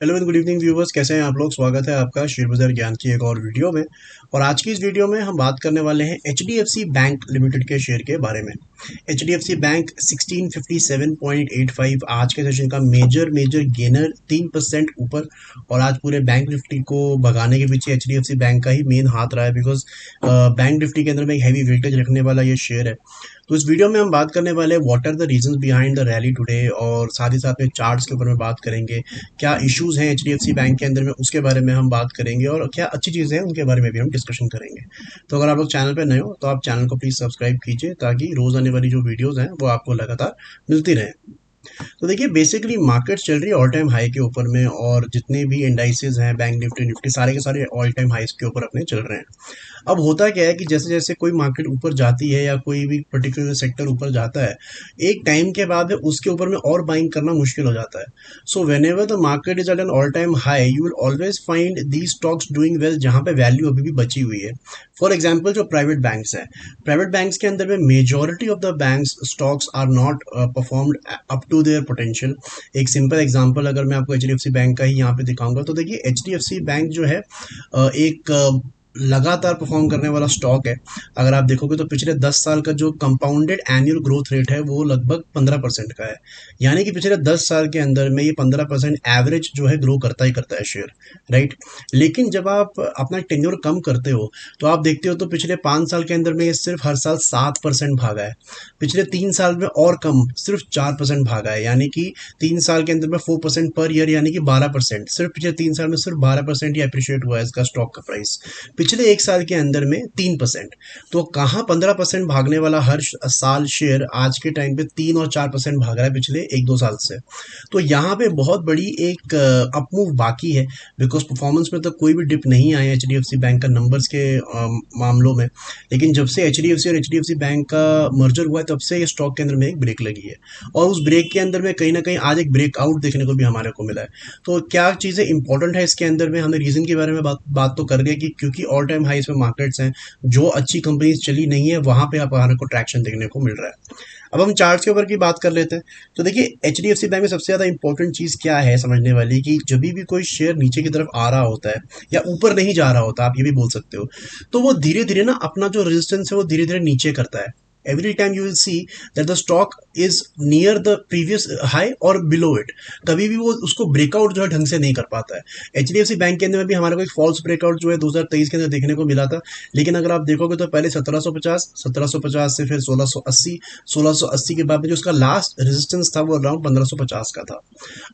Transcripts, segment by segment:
Hello and good evening viewers, कैसे हैं आप लोग। स्वागत है आपका शेयर बाजार ज्ञान की एक और वीडियो में। और आज की इस वीडियो में हम बात करने वाले हैं एचडीएफसी बैंक लिमिटेड के शेयर के बारे में। एचडीएफसी बैंक 1657.85 आज के सेशन का मेजर गेनर 3% ऊपर। और आज पूरे बैंक निफ्टी को भगाने के पीछे एचडीएफसी बैंक का ही मेन हाथ रहा है, बिकॉज बैंक निफ्टी के अंदर में एक हैवी वेटेज रखने वाला ये शेयर है। तो इस वीडियो में हम बात करने वाले हैं what are the reasons behind the rally today, और साथ ही साथ में चार्ट्स के ऊपर में बात करेंगे। क्या इश्यूज हैं एचडीएफसी बैंक के अंदर में, उसके बारे में हम बात करेंगे, और क्या अच्छी चीज़ें हैं उनके बारे में भी हम डिस्कशन करेंगे। तो अगर आप लोग चैनल पर नए हो तो आप चैनल को प्लीज़ सब्सक्राइब कीजिए, ताकि रोज़ आने वाली जो वीडियोज़ हैं वो आपको लगातार मिलती रहें। तो देखिए, बेसिकली मार्केट चल रही है ऑल टाइम हाई के ऊपर में, और जितने भी इंडाइसेस हैं बैंक निफ्टी निफ्टी सारे के सारे ऑल टाइम हाईस के ऊपर अपने चल रहे हैं। अब होता क्या है कि जैसे जैसे कोई मार्केट ऊपर जाती है या कोई भी पर्टिकुलर सेक्टर ऊपर जाता है, एक टाइम के बाद में उसके ऊपर में और बाइंग करना मुश्किल हो जाता है। So whenever the market is at an all time high, you will always find the stocks doing well, जहां पे वैल्यू अभी भी बची हुई है। फॉर एग्जाम्पल, जो प्राइवेट बैंक्स हैं, प्राइवेट बैंक्स के अंदर में majority of the banks stocks are not performed up to their potential. एक सिंपल एग्जांपल अगर मैं आपको एचडीएफसी बैंक का ही यहाँ पे दिखाऊंगा, तो देखिए एचडीएफसी बैंक जो है एक लगातार परफॉर्म करने वाला स्टॉक है। अगर आप देखोगे तो पिछले 10 साल का जो कंपाउंडेड एनुअल ग्रोथ रेट है वो लगभग 15% का है। यानी कि पिछले 10 साल के अंदर में ये 15% एवरेज जो है ग्रो करता ही करता है शेयर, राइट। लेकिन जब आप अपना टेन्योर कम करते हो तो आप देखते हो तो पिछले 5 साल के अंदर में ये सिर्फ हर साल 7% भागा है। पिछले 3 साल में और कम, सिर्फ 4% भागा है। यानी कि 3 साल के अंदर में 4% पर ईयर, यानी कि 12%। सिर्फ पिछले 3 साल में सिर्फ 12% ही अप्रिशिएट हुआ है इसका स्टॉक का प्राइस। पिछले एक साल के अंदर में 3%। तो कहाँ 15% भागने वाला हर साल शेयर आज के टाइम पे 3 और 4% भाग रहा है पिछले 1-2 साल से। तो यहाँ पे बहुत बड़ी एक अपमूव बाकी है, बिकॉज परफॉर्मेंस में तो कोई भी डिप नहीं आया H D F C bank का नंबर्स के मामलों में। लेकिन जब से H D F C bank का मर्जर हुआ है, तब से ये स्टॉक के अंदर में एक ब्रेक लगी है। और उस ब्रेक के अंदर में कहीं ना कहीं आज एक ब्रेकआउट देखने को भी हमारे को मिला है। तो क्या चीज़ें इंपॉर्टेंट है इसके अंदर में, हमने रीजन के बारे में बात तो कर गए कि क्योंकि ऑल टाइम हाईस में मार्केट्स हैं, जो अच्छी कंपनीज चली नहीं है वहां पे हमारे को ट्रैक्शन देखने को मिल रहा है। अब हम चार्ट्स के ऊपर की बात कर लेते हैं। तो देखिए, एचडीएफसी बैंक में सबसे ज्यादा इंपॉर्टेंट चीज क्या है समझने वाली, कि जब भी कोई शेयर नीचे की तरफ आ रहा होता है या ऊपर नहीं जा रहा होता, आप ये भी बोल सकते हो, तो वो धीरे धीरे ना अपना जो रेजिस्टेंस है वो धीरे धीरे नीचे करता है। Every time you will see that the stock is near the previous high और बिलो इट। कभी भी वो उसको ब्रेकआउट जो है ढंग से नहीं कर पाता है। एचडीएफसी बैंक के अंदर में भी हमारे को एक फॉल्स ब्रेकआउट जो है 2023 के अंदर देखने को मिला था। लेकिन अगर आप देखोगे तो पहले 1750 से फिर 1680, 1680 के बाद में जो उसका लास्ट रेजिस्टेंस था वो अराउंड 1550 का था।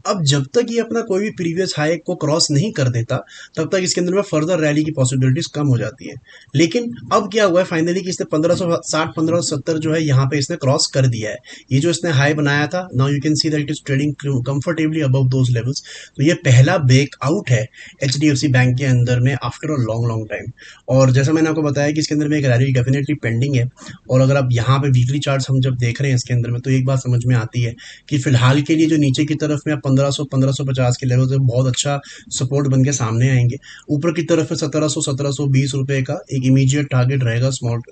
अब जब तक ये अपना कोई भी प्रीवियस हाई को क्रॉस नहीं कर देता, तब तक इसके अंदर में फर्दर रैली की पॉसिबिलिटीज कम हो जाती है। लेकिन अब क्या हुआ है फाइनली, कि इसने 1560 1570 जो है यहाँ पे इसने क्रॉस कर दिया है। ये जो इसने हाई बनाया था, now you can see that it is trading comfortably above those levels. तो ये पहला ब्रेकआउट है एचडीएफसी बैंक के अंदर में आफ्टर अ लॉन्ग टाइम। और जैसा मैंने आपको बताया कि इसके अंदर में एक रैली डेफिनेटली पेंडिंग है। और अगर आप यहाँ पे वीकली चार्ट्स हम जब देख रहे हैं इसके अंदर में, तो एक बात समझ में आती है कि फिलहाल के लिए जो नीचे की तरफ में 1550 के लेवल से बहुत अच्छा सपोर्ट बन के सामने आएंगे। ऊपर की तरफ में 1720 रुपए का एक इमीडिएट टारगेट रहेगा स्मॉल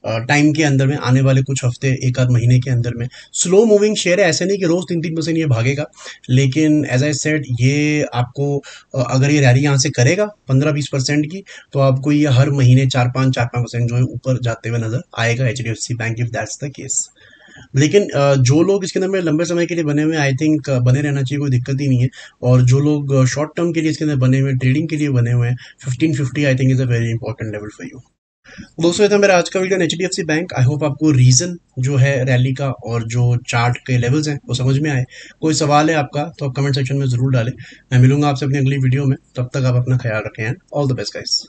टाइम के अंदर में, आने वाले कुछ हफ्ते एक आध महीने के अंदर में। स्लो मूविंग शेयर है, ऐसे नहीं कि रोज 3-3% ये भागेगा। लेकिन एज आई सेड, ये आपको अगर ये रैली यहाँ से करेगा 15-20% की, तो आपको ये हर महीने 4-5% जो है ऊपर जाते हुए नजर आएगा HDFC bank, if that's the case. लेकिन जो लोग इसके अंदर में लंबे समय के लिए बने हुए, आई थिंक बने रहना चाहिए, कोई दिक्कत ही नहीं है। और जो लोग शॉर्ट टर्म के लिए इसके अंदर बने हुए, ट्रेडिंग के लिए बने हुए हैं, 1550 I think is a very important level for you. दोस्तों, ये था मेरा आज का video HDFC bank. I hope आपको रीजन जो है रैली का और जो चार्ट के लेवल्स हैं वो समझ में आए। कोई सवाल है आपका तो आप कमेंट सेक्शन में जरूर डालें। मैं मिलूंगा आपसे अपनी अगली वीडियो में। तब तक आप अपना ख्याल रखें। All the best guys.